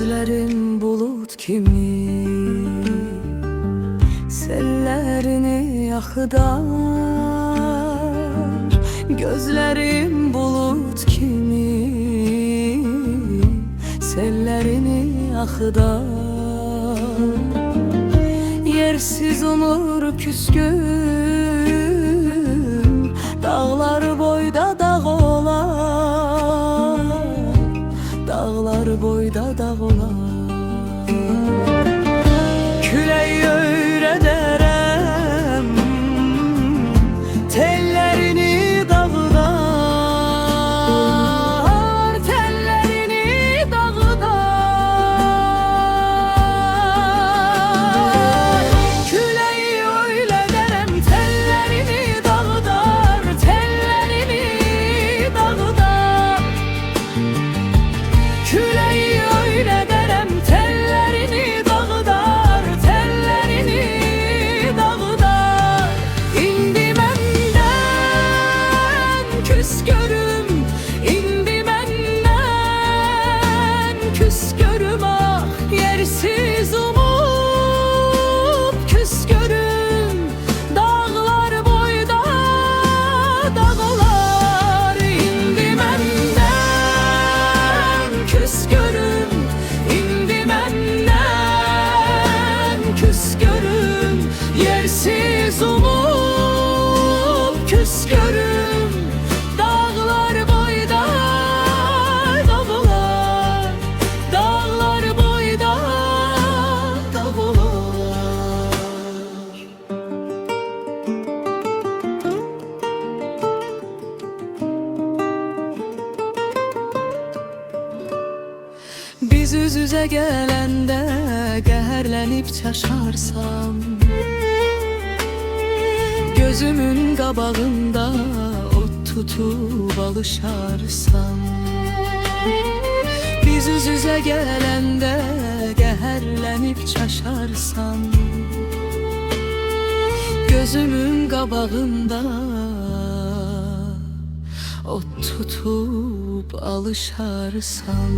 Gözlerim bulut kimi, sellerini yakıdar. Gözlerim bulut kimi, sellerini yakıdar. Yersiz olur küskün, dağlar boyda dağ olar, dağlar boyda dağ olar. Küleği öyrederem, tellerini dağıdar, tellerini dağıdar. Küleği öyle derem, tellerini dağıdar, tellerini dağıdar. Küleği öyle derem, tellerini dağıdar, tellerini dağıdar. İndi menden küskörüm, indi menden küskörüm. Ah, yersiz umut küskörüm, dağlar boyda dağlar. İndi menden küskörüm, indi menden küskörüm. Yersiz umut küskörüm, dağlar boyda dağlar, dağlar boyda dağlar. Biz üz üze gelende qəhərlənib çaşarsam, gözümün qabağında ot tutub alışarsam. Biz üz üzə gələndə qəhərlənib çaşarsam, gözümün qabağında ot tutub alışarsam.